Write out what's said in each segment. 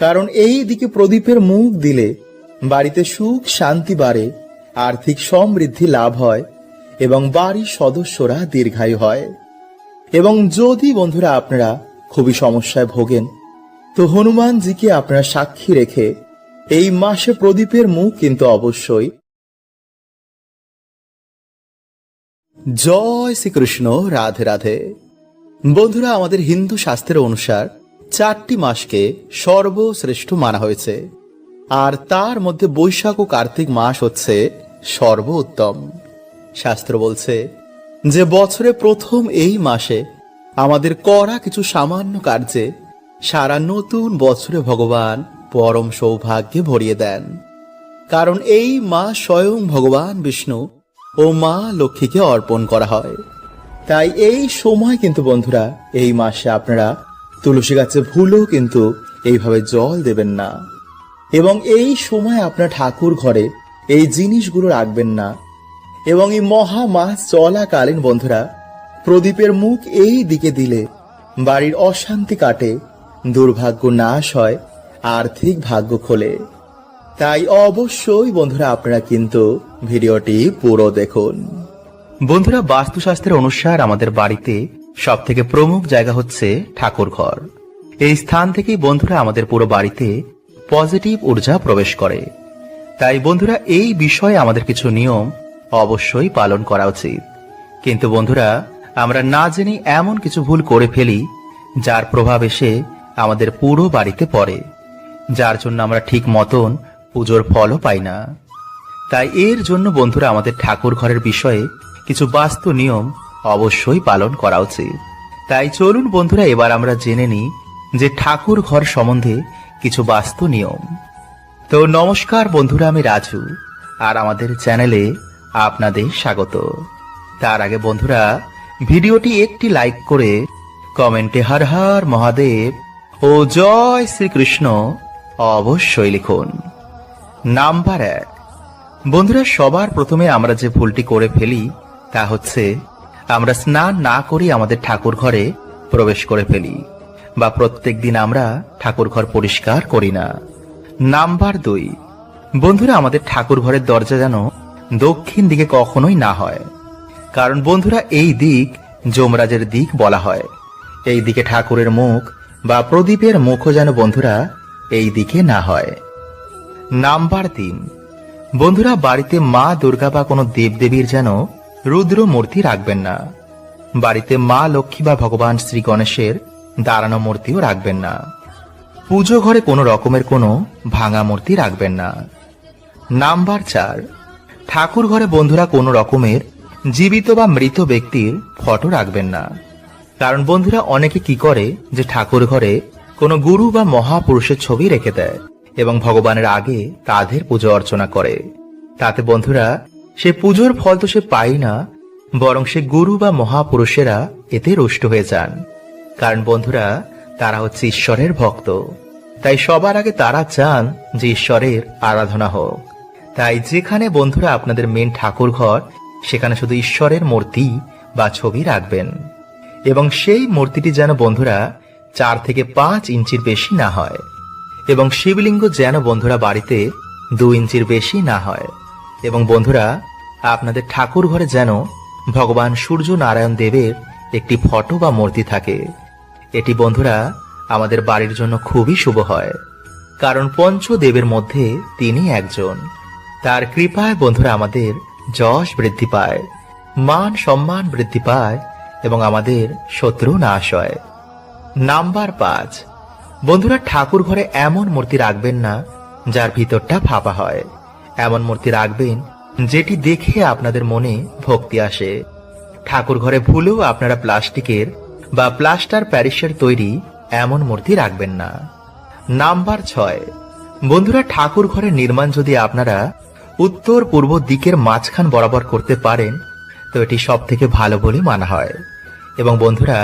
কারণ এই দিকে প্রদীপের মুখ দিলে বাড়িতে সুখ শান্তি বাড়ে, আর্থিক সমৃদ্ধি লাভ হয় এবং বাড়ির সদস্যরা দীর্ঘায়ু হয়। এবং যদি বন্ধুরা আপনারা খুবই সমস্যায় ভোগেন, তো হনুমানজিকে আপনারা সাক্ষী রেখে এই মাসে প্রদীপের মুখ কিন্তু অবশ্যই। জয় শ্রীকৃষ্ণ, রাধে রাধে। বন্ধুরা, আমাদের হিন্দু শাস্ত্রের অনুসার 4টি মাসকে সর্বশ্রেষ্ঠ মানা হয়েছে, আর তার মধ্যে বৈশাখ ও কার্তিক মাস হচ্ছে সর্বোত্তম। শাস্ত্র বলছে যে বছরে প্রথম এই মাসে আমাদের করা কিছু সামান্য কার্যে সারা নতুন বছরে ভগবান পরম সৌভাগ্যে ভরিয়ে দেন। কারণ এই মাস স্বয়ং ভগবান বিষ্ণু ও মা লক্ষ্মীকে অর্পণ করা হয়। তাই এই সময় কিন্তু বন্ধুরা, এই মাসে আপনারা তুলসী গাছে ভুলেও কিন্তু এইভাবে জল দেবেন না, এবং এই সময় আপনার ঠাকুর ঘরে এই জিনিসগুলো রাখবেন না। এবং এই মহা মাস চলাকালীন বন্ধুরা, প্রদীপের মুখ এই দিকে দিলে বাড়ির অশান্তি কাটে, দুর্ভাগ্য নাশ হয়, আর্থিক ভাগ্য খোলে। তাই অবশ্যই বন্ধুরা আপনারা কিন্তু ভিডিওটি পুরো দেখুন। বন্ধুরা, বাস্তুশাস্ত্রের অনুসার আমাদের বাড়িতে সব থেকে প্রমুখ জায়গা হচ্ছে ঠাকুর ঘর। এই স্থান থেকেই বন্ধুরা আমাদের পুরো বাড়িতে পজিটিভ ঊর্জা প্রবেশ করে। তাই বন্ধুরা, এই বিষয়ে আমাদের কিছু নিয়ম অবশ্যই পালন করা উচিত। কিন্তু বন্ধুরা, আমরা না জেনে এমন কিছু ভুল করে ফেলি যার প্রভাব এসে আমাদের পুরো বাড়িতে পড়ে, যার জন্য আমরা ঠিক মতন পুজোর ফলও পাই না। তাই এর জন্য বন্ধুরা আমাদের ঠাকুর ঘরের বিষয়ে কিছু বাস্তু নিয়ম অবশ্যই পালন করা উচিত। তাই চলুন বন্ধুরা, এবার আমরা জেনে নিই যে ঠাকুর ঘর সম্বন্ধে কিছু বাস্তু নিয়ম। তো নমস্কার বন্ধুরা, আমি রাজু, আর আমাদের চ্যানেলে আপনাদের স্বাগত। তার আগে বন্ধুরা, ভিডিওটি একটি লাইক করে কমেন্টে হর হর মহাদেব ও জয় শ্রীকৃষ্ণ অবশ্যই লিখুন। নাম্বার 1, বন্ধুরা সবার প্রথমে আমরা যে ভুলটি করে ফেলি তা হচ্ছে আমরা স্নান না করে আমাদের ঠাকুর ঘরে প্রবেশ করে ফেলি, বা প্রত্যেক দিন আমরা ঠাকুর ঘর পরিষ্কার করি না। নাম্বার 2, বন্ধুরা আমাদের ঠাকুর ঘরের দরজা যেন দক্ষিণ দিকে কখনোই না হয়। কারণ বন্ধুরা, এই দিক যমরাজের দিক বলা হয়। এই দিকে ঠাকুরের মুখ বা প্রদীপের মুখও যেন বন্ধুরা এই দিকে না হয়। নাম্বার 3, বন্ধুরা বাড়িতে মা দুর্গা বা কোনো দেবদেবীর যেন রুদ্র মূর্তি রাখবেন না। বাড়িতে মা লক্ষ্মী বা ভগবান শ্রী গণেশের দাঁড়ানো মূর্তিও রাখবেন না। পুজো ঘরে কোনো রকমের কোনো ভাঙা মূর্তি রাখবেন না। নাম্বার 4, ঠাকুর ঘরে বন্ধুরা কোনো রকমের জীবিত বা মৃত ব্যক্তির ফটো রাখবেন না। কারণ বন্ধুরা অনেকে কি করে যে ঠাকুর ঘরে কোনো গুরু বা মহাপুরুষের ছবি রেখে দেয় এবং ভগবানের আগে তাদের পুজো অর্চনা করে। তাতে বন্ধুরা সে পুজোর ফল তো সে পায় না, বরং সে গুরু বা মহাপুরুষেরা এতে রুষ্ট হয়ে যান। কারণ বন্ধুরা তারা হচ্ছে ঈশ্বরের ভক্ত, তাই সবার আগে তারা চান যে ঈশ্বরের আরাধনা হোক। তাই যেখানে বন্ধুরা আপনাদের মেন ঠাকুর ঘর, সেখানে শুধু ঈশ্বরের মূর্তি বা ছবি রাখবেন, এবং সেই মূর্তিটি যেন বন্ধুরা 4 থেকে 5 ইঞ্চির বেশি না হয়, এবং শিবলিঙ্গ যেন বন্ধুরা বাড়িতে 2 ইঞ্চির বেশি না হয়। এবং বন্ধুরা আপনাদের ঠাকুর ঘরে যেন ভগবান সূর্য নারায়ণ দেবের একটি ফটো বা মূর্তি থাকে। এটি বন্ধুরা আমাদের বাড়ির জন্য খুবই শুভ হয়, কারণ পঞ্চদেবের মধ্যে তিনি একজন। তার কৃপায় বন্ধুরা আমাদের যশ বৃদ্ধি পায়, মান সম্মান বৃদ্ধি পায়, এবং আমাদের শত্রু নাশ হয়। নাম্বার 5, বন্ধুরা ঠাকুর ঘরে এমন মূর্তি রাখবেন না যার ভিতরটা ফাঁপা হয়। এমন মূর্তি রাখবেন যেটি দেখে আপনাদের মনে ভক্তি আসে। ঠাকুর ঘরে ভুলেও আপনারা প্লাস্টিকের বা প্লাস্টার প্যারিসের তৈরি এমন মূর্তি রাখবেন না। নাম্বার 6, বন্ধুরা ঠাকুর ঘরের নির্মাণ যদি আপনারা উত্তর পূর্ব দিকের মাঝখান বরাবর করতে পারেন তো এটি সব থেকে ভালো বলে মানা হয়। এবং বন্ধুরা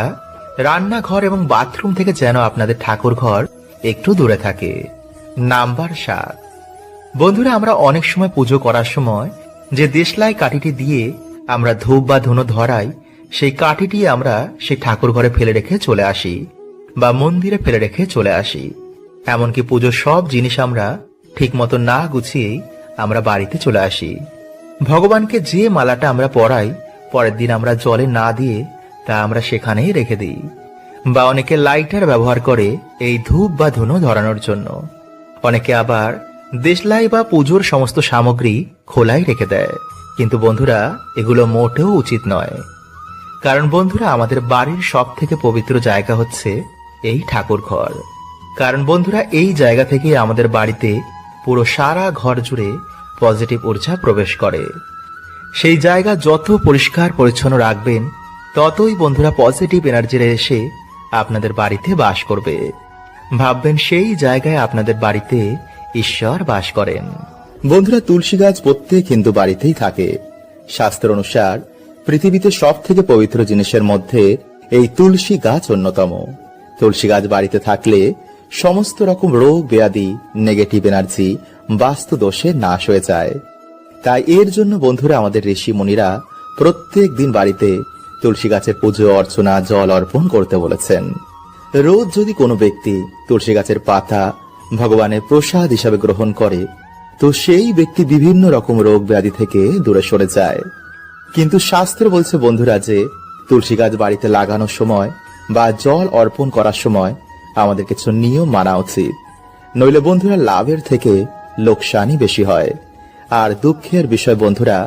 রান্নাঘর এবং বাথরুম থেকে যেন আপনাদের ঠাকুর ঘর একটু দূরে থাকে। নাম্বার 7, বন্ধুরা আমরা অনেক সময় পুজো করার সময় যে দেশলাই কাঠিটি দিয়ে আমরা ধূপ বা ধুনো ধরাই, সেই কাঠিটি আমরা সেই ঠাকুর ঘরে ফেলে রেখে চলে আসি বা মন্দিরে ফেলে রেখে চলে আসি। এমনকি পুজোর সব জিনিস আমরা ঠিক মতো না গুছিয়েই আমরা বাড়িতে চলে আসি। ভগবানকে যে মালাটা আমরা পরাই পরের দিন আমরা জলে না দিয়ে তা আমরা সেখানেই রেখে দিই। বা অনেকে লাইটার ব্যবহার করে এই ধূপ বা ধুনো ধরানোর জন্য। অনেকে আবার দেশলাই বা পুজোর সমস্ত সামগ্রী খোলাই রেখে দেয়। কিন্তু বন্ধুরা, এগুলো মোটেও উচিত নয়। কারণ বন্ধুরা, আমাদের বাড়ির সব থেকে পবিত্র জায়গা হচ্ছে এই ঠাকুর ঘর। কারণ বন্ধুরা, এই জায়গা থেকে আমাদের বাড়িতে পুরো সারা ঘর জুড়ে পজিটিভ ঊর্জা প্রবেশ করে। সেই জায়গা যত পরিষ্কার পরিচ্ছন্ন রাখবেন ততই বন্ধুরা পজিটিভ এনার্জিরা এসে আপনাদের বাড়িতে বাস করবে। ভাববেন সেই জায়গায় আপনাদের বাড়িতে ঈশ্বর বাস করেন। বন্ধুরা, তুলসী গাছ প্রত্যেক হিন্দু বাড়িতেই থাকে। শাস্ত্র অনুসার পৃথিবীতে সব থেকে পবিত্র জিনিসের মধ্যে এই তুলসী গাছ অন্যতম। তুলসী গাছ বাড়িতে থাকলে সমস্ত রকম রোগ ব্যাধি, নেগেটিভ এনার্জি, বাস্তু দোষে নাশ হয়ে যায়। তাই এর জন্য বন্ধুরা আমাদের ঋষি মুনিরা প্রত্যেক দিন বাড়িতে তুলসী গাছের পুজো অর্চনা, জল অর্পণ করতে বলেছেন। রোজ যদি কোনো ব্যক্তি তুলসী গাছের পাতা ভগবানের প্রসাদ হিসাবে গ্রহণ করে তো সেই ব্যক্তি বিভিন্ন রকম রোগ ব্যাধি থেকে দূরে সরে যায়। কিন্তু শাস্ত্র বলছে বন্ধুরা যে তুলসী গাছ বাড়িতে লাগানোর সময় বা জল অর্পণ করার সময় আমাদের কিছু নিয়ম মানা উচিত। নইলে বন্ধুরা লাভের থেকে লোকসানই বেশি হয়। আর দুঃখের বিষয় বন্ধুরা,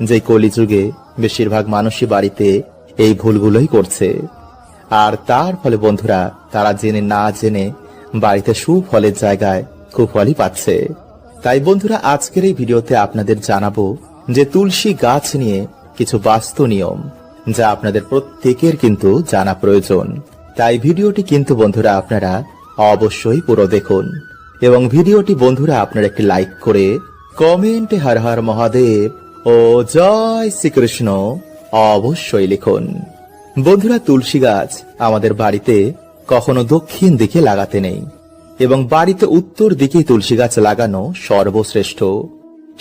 যে কলিযুগে বেশিরভাগ মানুষই বাড়িতে এই ভুলগুলোই করছে। আর তার ফলে বন্ধুরা তারা জেনে না জেনে বাড়িতে সুফলের জায়গায় কুফলই পাচ্ছে। তাই বন্ধুরা আজকের এই ভিডিওতে আপনাদের জানাবো যে তুলসী গাছ নিয়ে কিছু বাস্তু নিয়ম যা আপনাদের প্রত্যেকের কিন্তু জানা প্রয়োজন। তাই ভিডিওটি কিন্তু বন্ধুরা আপনারা অবশ্যই পুরো দেখুন এবং ভিডিওটি বন্ধুরা আপনারা একটি লাইক করে কমেন্টে হর হর মহাদেব ও জয় শ্রীকৃষ্ণ অবশ্যই লিখুন। বন্ধুরা, তুলসী গাছ আমাদের বাড়িতে কখনো দক্ষিণ দিকে লাগাতে নেই এবং বাড়িতে উত্তর দিকে তুলসী গাছ লাগানো সর্বশ্রেষ্ঠ।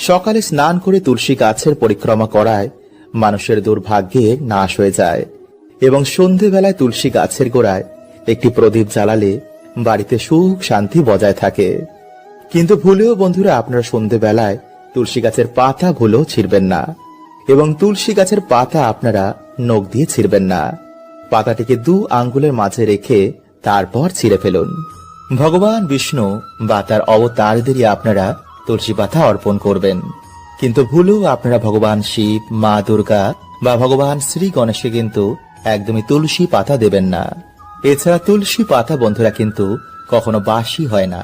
সকালে স্নান করে তুলসী গাছের পরিক্রমা করায় মানুষের দুর্ভাগ্যের নাশ হয়ে যায় এবং সন্ধেবেলায় তুলসী গাছের গোড়ায় একটি প্রদীপ জ্বালালে বাড়িতে সুখ শান্তি বজায় থাকে। কিন্তু ভুলেও বন্ধুরা আপনারা সন্ধেবেলায় তুলসী গাছের পাতা ভুলেও ছিঁড়বেন না এবং তুলসী গাছের পাতা আপনারা নখ দিয়ে ছিঁড়বেন না। পাতাটিকে 2 আঙ্গুলের মাঝে রেখে তারপর ছিঁড়ে ফেলুন। ভগবান বিষ্ণু বা তার অবতারদেরই আপনারা তুলসী পাতা অর্পণ করবেন। কিন্তু ভুলেও আপনারা ভগবান শিব, মা দুর্গা বা ভগবান শ্রী গণেশকে কিন্তু একদমই তুলসী পাতা দেবেন না। এছাড়া তুলসী পাতা বন্ধুরা কিন্তু কখনো বাসি হয় না।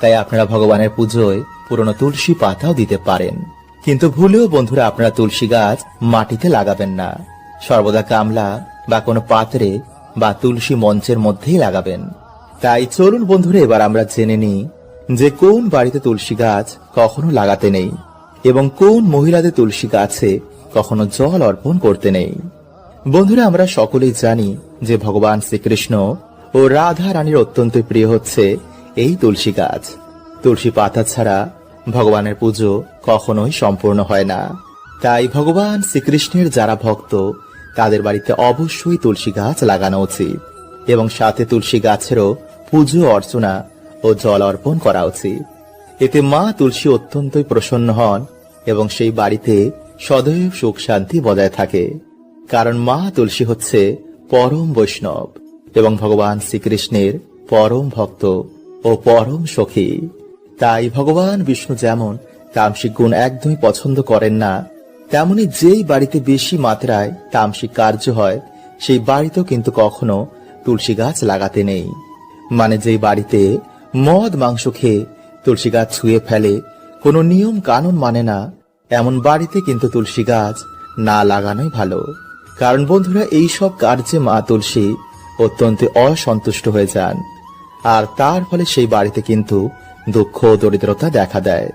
তাই আপনারা ভগবানের পুজোয় পুরনো তুলসী পাতাও দিতে পারেন। কিন্তু ভুলেও বন্ধুরা আপনারা তুলসী গাছ মাটিতে লাগাবেন না। সর্বদা গামলা বা কোনো পাত্রে বা তুলসী মঞ্চের মধ্যেই লাগাবেন। তাই চলুন বন্ধুরা এবার আমরা জেনে নিই যে কোন বাড়িতে তুলসী গাছ কখনো লাগাতে নেই এবং কোন মহিলাদের তুলসী গাছে কখনো জল অর্পণ করতে নেই। বন্ধুরা, আমরা সকলেই জানি যে ভগবান শ্রীকৃষ্ণ ও রাধা রানীর অত্যন্ত প্রিয় হচ্ছে এই তুলসী গাছ। তুলসী পাতা ছাড়া ভগবানের পুজো কখনোই সম্পূর্ণ হয় না। তাই ভগবান শ্রীকৃষ্ণের যারা ভক্ত তাদের বাড়িতে অবশ্যই তুলসী গাছ লাগানো উচিত এবং সাথে তুলসী গাছেরও পুজো অর্চনা ও জল অর্পণ করা উচিত। এতে মা তুলসী অত্যন্তই প্রসন্ন হন এবং সেই বাড়িতে সদৈব সুখ শান্তি বজায় থাকে। কারণ মা তুলসী হচ্ছে পরম বৈষ্ণব এবং ভগবান শ্রীকৃষ্ণের পরম ভক্ত ও পরম সখী। তাই ভগবান বিষ্ণু যেমন তামসিক গুণ একদমই পছন্দ করেন না, তেমনি যেই বাড়িতে বেশি মাত্রায় তামসিক কার্য হয় সেই বাড়িতেও কিন্তু কখনো তুলসী গাছ লাগাতে নেই। মানে যেই বাড়িতে মদ মাংস খেয়ে তুলসী গাছ ছুঁয়ে ফেলে, কোনো নিয়ম কানুন মানে না, এমন বাড়িতে কিন্তু তুলসী গাছ না লাগানোই ভালো। কারণ বন্ধুরা এই সব কার্যে মা তুলসী অত্যন্ত অসন্তুষ্ট হয়ে যান আর তার ফলে সেই বাড়িতে কিন্তু দুঃখ ও দরিদ্রতা দেখা দেয়।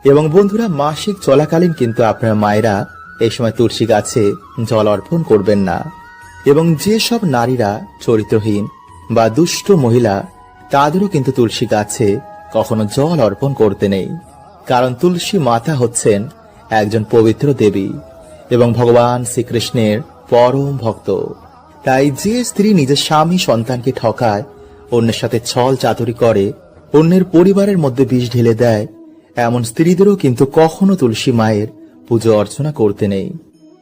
এবং বন্ধুরা মাসিক চলাকালীন কিন্তু আপনার মায়েরা এই সময় তুলসী গাছে জল অর্পণ করবেন না। এবং যে সব নারীরা চরিত্রহীন বা দুষ্ট মহিলা তাদেরও কিন্তু তুলসী গাছে কখনো জল অর্পণ করতে নেই। কারণ তুলসী মাতা হচ্ছেন একজন পবিত্র দেবী এবং ভগবান শ্রীকৃষ্ণের পরম ভক্ত। তাই যে স্ত্রী নিজের স্বামী সন্তানকে ঠকায়, অন্যের সাথে ছল চাতুরি করে, অন্যের পরিবারের মধ্যে বিষ ঢেলে দেয়, এমন স্ত্রীদেরও কিন্তু কখনো তুলসী মায়ের পুজো অর্চনা করতে নেই।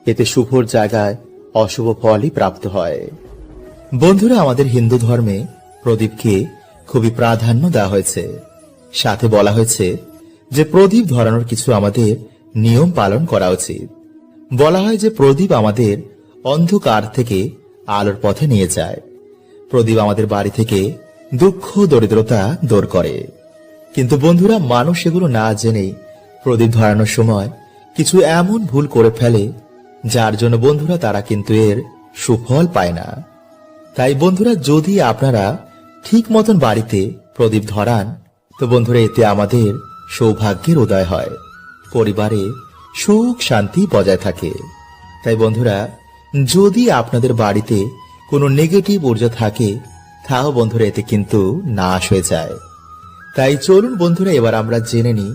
এতে শুভর জায়গায় অশুভ ফলই প্রাপ্ত হয়। বন্ধুরা, আমাদের হিন্দু ধর্মে প্রদীপকে খুবই প্রাধান্য দেওয়া হয়েছে। সাথে বলা হয়েছে যে প্রদীপ ধরানোর কিছু আমাদের নিয়ম পালন করা উচিত। বলা হয় যে প্রদীপ আমাদের অন্ধকার থেকে আলোর পথে নিয়ে যায়। প্রদীপ আমাদের বাড়ি থেকে দুঃখ দরিদ্রতা দূর করে। কিন্তু বন্ধুরা, মানুষ এগুলো না জেনেই প্রদীপ ধরানোর সময় কিছু এমন ভুল করে ফেলে, যার জন্য বন্ধুরা তারা কিন্তু এর সুফল পায় না। তাই বন্ধুরা, যদি আপনারা ঠিক মতন বাড়িতে প্রদীপ ধরান, তো বন্ধুরা এতে আমাদের সৌভাগ্যের উদয় হয়, পরিবারে সুখ শান্তি বজায় থাকে। তাই বন্ধুরা, যদি আপনাদের বাড়িতে কোনো নেগেটিভ ঊর্জা থাকে, তাও বন্ধুরা এতে কিন্তু নাশ হয়ে যায়। তাই চলুন বন্ধুরা, এবার আমরা জেনে নিই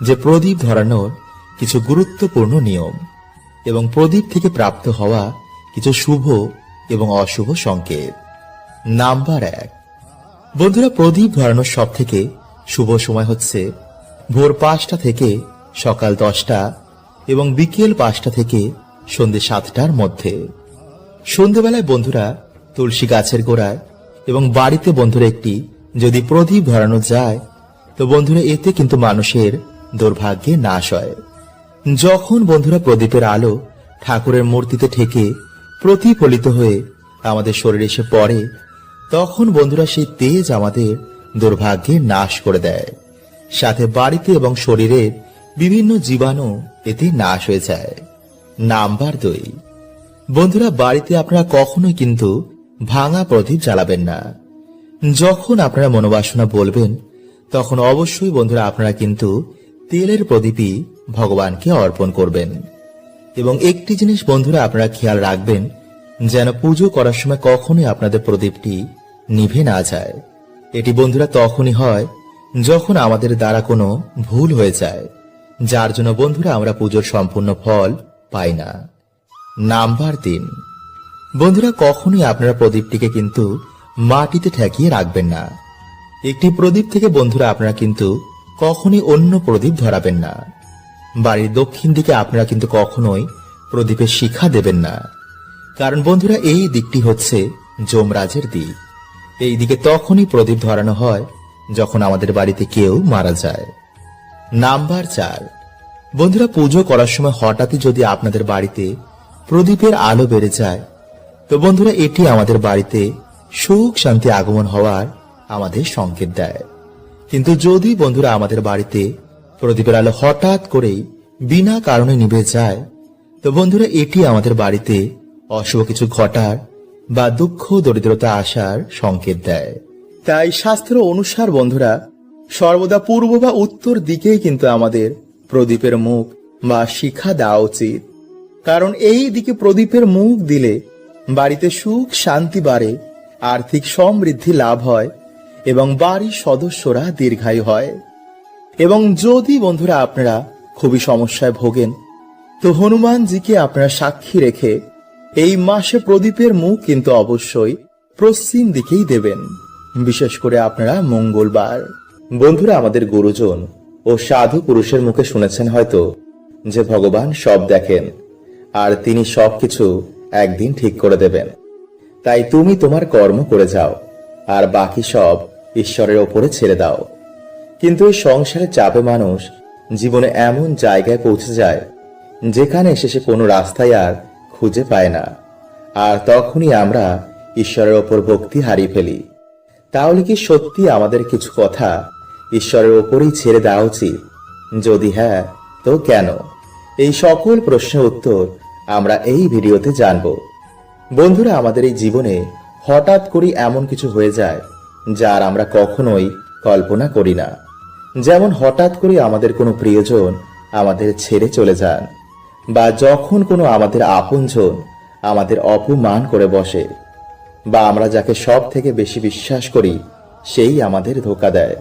যে প্রদীপ ধরানোর কিছু গুরুত্বপূর্ণ নিয়ম এবং প্রদীপ থেকে প্রাপ্ত হওয়া কিছু শুভ এবং অশুভ সংকেত। নাম্বার 1, বন্ধুরা, প্রদীপ ধরানোর সব থেকে শুভ সময় হচ্ছে ভোর 5টা থেকে সকাল 10টা এবং বিকেল 5টা থেকে সন্ধ্যে 7টার মধ্যে। সন্ধ্যেবেলায় বন্ধুরা তুলসী গাছের গোড়ায় এবং বাড়িতে বন্ধুরা একটি যদি প্রদীপ ধরানো যায়, তো বন্ধুরা এতে কিন্তু মানুষের দুর্ভাগ্যে নাশ হয়। যখন বন্ধুরা প্রদীপের আলো ঠাকুরের মূর্তিতে ঠেকে প্রতিফলিত হয়ে আমাদের শরীরে এসে পড়ে, তখন বন্ধুরা সেই তেজ আমাদের দুর্ভাগ্যে নাশ করে দেয়। সাথে বাড়িতে এবং শরীরের বিভিন্ন জীবাণু এতে নাশ হয়ে যায়। নাম্বার 2, বন্ধুরা বাড়িতে আপনারা কখনোই কিন্তু ভাঙা প্রদীপ জ্বালাবেন না। যখন আপনারা মনোবাসনা বলবেন, তখন অবশ্যই বন্ধুরা আপনারা কিন্তু তেলের প্রদীপই ভগবানকে অর্পণ করবেন। এবং একটি জিনিস বন্ধুরা আপনারা খেয়াল রাখবেন, যেন পুজো করার সময় কখনোই আপনাদের প্রদীপটি নিভে না যায়। এটি বন্ধুরা তখনই হয় যখন আমাদের দ্বারা কোনো ভুল হয়ে যায়, যার জন্য বন্ধুরা আমরা পুজোর সম্পূর্ণ ফল পাই না। নাম্বার 3, বন্ধুরা কখনোই আপনারা প্রদীপটিকে কিন্তু মাটিতে ঠেকিয়ে রাখবেন না। একটি প্রদীপ থেকে বন্ধুরা আপনারা কিন্তু কখনোই অন্য প্রদীপ ধরাবেন না। বাড়ির দক্ষিণ দিকে আপনারা কিন্তু কখনোই প্রদীপের শিখা দেবেন না, কারণ বন্ধুরা এই দিকটি হচ্ছে যমরাজের দিক। এই দিকে তখনই প্রদীপ ধরানো হয় যখন আমাদের বাড়িতে কেউ মারা যায়। নাম্বার 4, বন্ধুরা পুজো করার সময় হঠাৎই যদি আপনাদের বাড়িতে প্রদীপের আলো বেড়ে যায়, তো বন্ধুরা এটি আমাদের বাড়িতে সুখ শান্তি আগমন হওয়ার আমাদের সংকেত দেয়। কিন্তু যদি বন্ধুরা আমাদের বাড়িতে প্রদীপের আলো হঠাৎ করেই বিনা কারণে নিভে যায়, তো বন্ধুরা এটি আমাদের বাড়িতে অশুভ কিছু ঘটার বা দুঃখ দরিদ্রতা আসার সংকেত দেয়। তাই শাস্ত্র অনুসার বন্ধুরা সর্বদা পূর্ব বা উত্তর দিকেই কিন্তু আমাদের প্রদীপের মুখ বা শিখা দেওয়া উচিত, কারণ এই দিকে প্রদীপের মুখ দিলে বাড়িতে সুখ শান্তি বাড়ে, আর্থিক সমৃদ্ধি লাভ হয় এবং বাড়ির সদস্যরা দীর্ঘায়ু হয়। এবং যদি বন্ধুরা আপনারা খুবই সমস্যায় ভোগেন, তো হনুমানজিকে আপনারা সাক্ষী রেখে এই মাসে প্রদীপের মুখ কিন্তু অবশ্যই পশ্চিম দিকেই দেবেন, বিশেষ করে আপনারা মঙ্গলবার। বন্ধুরা আমাদের গুরুজন ও সাধু পুরুষের মুখে শুনেছেন হয়তো যে ভগবান সব দেখেন আর তিনি সবকিছু একদিন ঠিক করে দেবেন। তাই তুমি তোমার কর্ম করে যাও আর বাকি সব ঈশ্বরের ওপরে ছেড়ে দাও। কিন্তু এই সংসারের চাপে মানুষ জীবনে এমন জায়গায় পৌঁছে যায় যেখানে এসে সে কোনো রাস্তায় আর খুঁজে পায় না, আর তখনই আমরা ঈশ্বরের ওপর ভক্তি হারিয়ে ফেলি। তাহলে কি সত্যি আমাদের কিছু কথা ঈশ্বরের ওপরেই ছেড়ে দেওয়া উচিত? যদি হ্যাঁ, তো কেন? এই সকল প্রশ্নের উত্তর আমরা এই ভিডিওতে জানব। বন্ধুরা আমাদের এই জীবনে হঠাৎ করে এমন কিছু হয়ে যায় যার আমরা কখনোই কল্পনা করি না। যেমন হঠাৎ করে আমাদের কোনো প্রিয়জন আমাদের ছেড়ে চলে যান, বা যখন কোনো আমাদের আপনজন আমাদের অপমান করে বসে, বা আমরা যাকে সব থেকে বেশি বিশ্বাস করি সেই আমাদের ধোঁকা দেয়,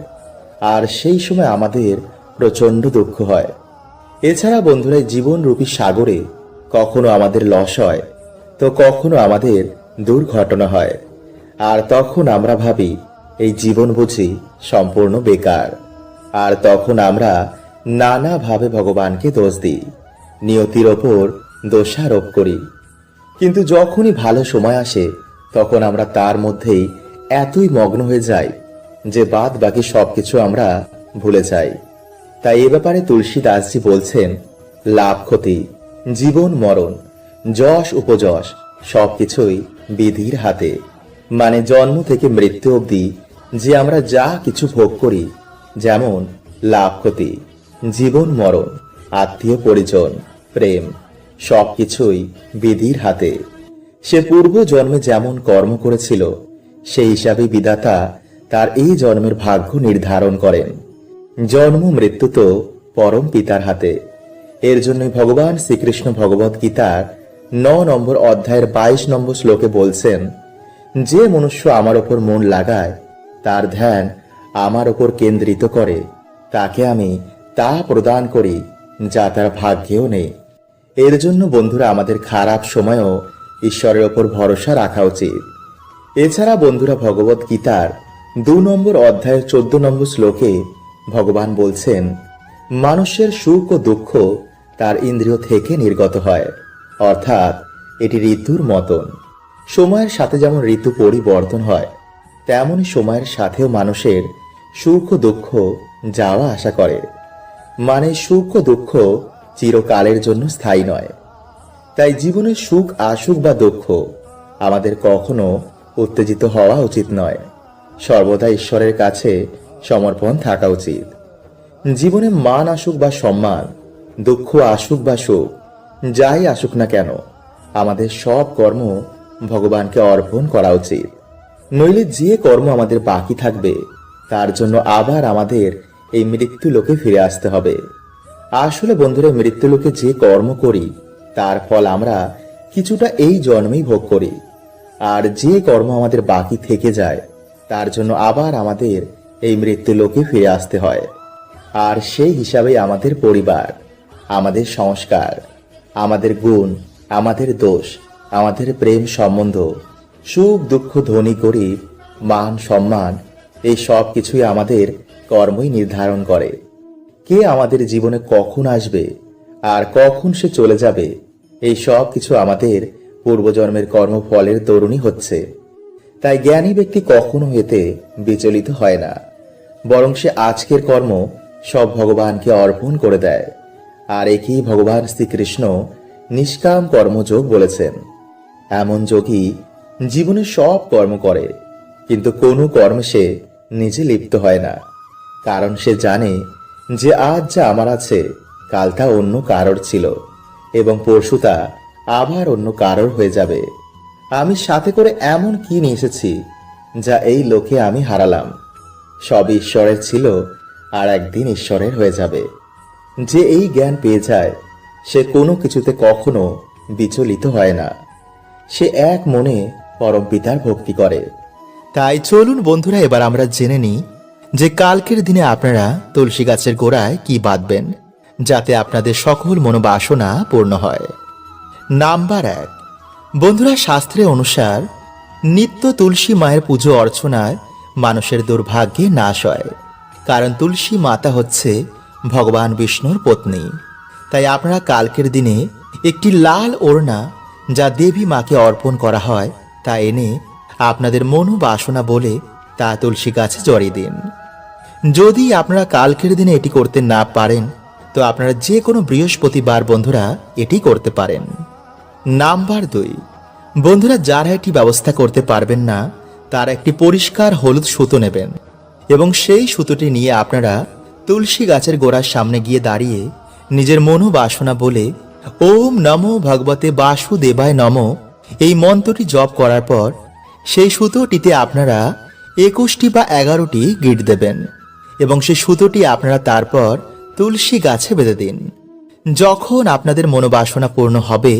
আর সেই সময় আমাদের প্রচন্ড দুঃখ হয়। এছাড়া বন্ধুরা জীবনরূপী সাগরে কখনো আমাদের লস হয়, তো কখনো আমাদের দুর্ঘটনা হয়, আর তখন আমরা ভাবি এই জীবন বুঝি সম্পূর্ণ বেকার। আর তখন আমরা নানাভাবে ভগবানকে দোষ দিই, নিয়তির ওপর দোষারোপ করি। কিন্তু যখনই ভালো সময় আসে তখন আমরা তার মধ্যেই এতই মগ্ন হয়ে যাই যে বাদ বাকি সবকিছু আমরা ভুলে যাই। তাই এ ব্যাপারে তুলসীদাসজি বলছেন, লাভ ক্ষতি, জীবন মরণ, যশ উপযশ সবকিছুই বিধির হাতে। মানে জন্ম থেকে মৃত্যু অবধি যে আমরা যা কিছু ভোগ করি, যেমন লাভ ক্ষতি, জীবন মরণ, আত্মীয় পরিজন, প্রেম, সবকিছুই বিধির হাতে। সে পূর্ব জন্মে যেমন কর্ম করেছিল সেই হিসাবে বিধাতা তার এই জন্মের ভাগ্য নির্ধারণ করেন। জন্ম মৃত্যু তো পরম পিতার হাতে। এর জন্য ভগবান শ্রীকৃষ্ণ ভগবত গীতার 9 নম্বর অধ্যায়ের 22 নম্বর শ্লোকে বলছেন, যে মনুষ্য আমার ওপর মন লাগায়, তার ধ্যান আমার ওপর কেন্দ্রিত করে, তাকে আমি তা প্রদান করি যা তার ভাগ্যেও নেই। এর জন্য বন্ধুরা আমাদের খারাপ সময়েও ঈশ্বরের ওপর ভরসা রাখা উচিত। এছাড়া বন্ধুরা ভগবত গীতার 2 নম্বর অধ্যায়ের 14 নম্বর শ্লোকে ভগবান বলছেন, মানুষের সুখ ও দুঃখ তার ইন্দ্রিয় থেকে নির্গত হয়, অর্থাৎ এটি ঋতুর মতন। সময়ের সাথে যেমন ঋতু পরিবর্তন হয়, তেমনই সময়ের সাথেও মানুষের সুখ ও দুঃখ যাওয়া আসা করে। মানে সুখ ও দুঃখ চিরকালের জন্য স্থায়ী নয়। তাই জীবনের সুখ আসুক বা দুঃখ আমাদের কখনো উত্তেজিত হওয়া উচিত নয়। সর্বদা ঈশ্বরের কাছে সমর্পণ থাকা উচিত। জীবনে মান আসুক বা সম্মান, দুঃখ আসুক বা সুখ, যাই আসুক না কেন, আমাদের সব কর্ম ভগবানকে অর্পণ করা উচিত। নইলে যে কর্ম আমাদের বাকি থাকবে তার জন্য আবার আমাদের এই মৃত্যু লোকে ফিরে আসতে হবে। আসলে বন্ধুরা, মৃত্যু লোকে যে কর্ম করি তার ফল আমরা কিছুটা এই জন্মেই ভোগ করি। আর যে কর্ম আমাদের বাকি থেকে যায় তার জন্য আবার আমাদের এই মৃত্যু লোকে ফিরে আসতে হয়। আর সেই হিসাবে আমাদের পরিবার, আমাদের সংস্কার, আমাদের গুণ, আমাদের দোষ, আমাদের প্রেম সম্বন্ধ, সুখ দুঃখ, ধনী গরিব, মান সম্মান, এই সব কিছুই আমাদের কর্মই নির্ধারণ করে। কে আমাদের জীবনে কখন আসবে আর কখন সে চলে যাবে, এই সব কিছু আমাদের পূর্বজন্মের কর্মফলের দরুনই হচ্ছে। তাই জ্ঞানী ব্যক্তি কখনো এতে বিচলিত হয় না, বরং সে আজকের কর্ম সব ভগবানকে অর্পণ করে দেয়। আর একেই ভগবান শ্রীকৃষ্ণ নিষ্কাম কর্মযোগ বলেছেন। এমন যোগী জীবনে সব কর্ম করে, কিন্তু কোনো কর্মে সে নিজে লিপ্ত হয় না। কারণ সে জানে যে আজ যা আমার আছে কাল তা অন্য কারোর ছিল এবং পরশু তা আবার অন্য কারোর হয়ে যাবে। আমি সাথে করে এমন কি নিয়ে এসেছি যা এই লোকে আমি হারালাম? সব ঈশ্বরের ছিল আর একদিন ঈশ্বরের হয়ে যাবে। যে এই জ্ঞান পেয়ে যায় সে কোনো কিছুতে কখনো বিচলিত হয় না। সে এক মনে পরম পিতার ভক্তি করে। তাই চলুন বন্ধুরা, এবার আমরা জেনে নিই যে কালকের দিনে আপনারা তুলসী গাছের গোড়ায় কি বাঁধবেন যাতে আপনাদের সকল মনোবাসনা পূর্ণ হয়। নাম্বার 1, বন্ধুরা, শাস্ত্রে অনুসার নিত্য তুলসী মায়ের পুজো অর্চনায় মানুষের দুর্ভাগ্যে নাশ হয়। কারণ তুলসী মাতা হচ্ছে ভগবান বিষ্ণুর পত্নী। তাই আপনারা কালকের দিনে একটি লাল ওড়না যা দেবী মাকে অর্পণ করা হয় তা এনে আপনাদের মনোবাসনা বলে তা তুলসী গাছে জড়িয়ে দিন। যদি আপনারা কালকের দিনে এটি করতে না পারেন তো আপনারা যে কোনো বৃহস্পতিবার বন্ধুরা এটি করতে পারেন। নাম্বার 2, বন্ধুরা, যারা এটি ব্যবস্থা করতে পারবেন না তারা একটি পরিষ্কার হলুদ সুতো নেবেন এবং সেই সুতোটি নিয়ে আপনারা তুলসী গাছের গোড়ার সামনে গিয়ে দাঁড়িয়ে নিজের মনোবাসনা বলে ওম নমো ভগবতে বাসুদেবায় নমো এই মন্ত্রটি জপ করার পর সেই সুতোটিতে আপনারা 21টি বা 11টি গিঁট দেবেন এবং সেই সুতোটি আপনারা তারপর তুলসী গাছে বেঁধে দিন। যখন আপনাদের মনোবাসনা পূর্ণ হবে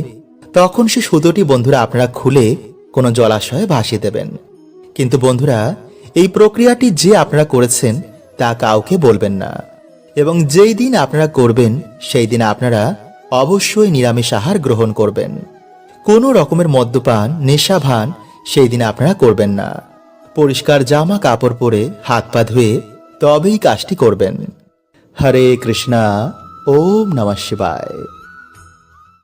তখন সেই সুতোটি বন্ধুরা আপনারা খুলে কোনো জলাশয়ে ভাসিয়ে দেবেন। কিন্তু বন্ধুরা, এই প্রক্রিয়াটি যে আপনারা করেছেন তা কাউকে বলবেন না এবং যেই দিন আপনারা করবেন সেই দিন আপনারা অবশ্যই নিরামিষ আহার গ্রহণ করবেন। কোনো রকমের মদ্যপান, নেশাভান সেই দিন আপনারা করবেন না। পরিষ্কার জামা কাপড় পরে হাত পা ধুয়ে তবেই কাজটি করবেন। হরে কৃষ্ণা। ওম নমঃ শিবায়।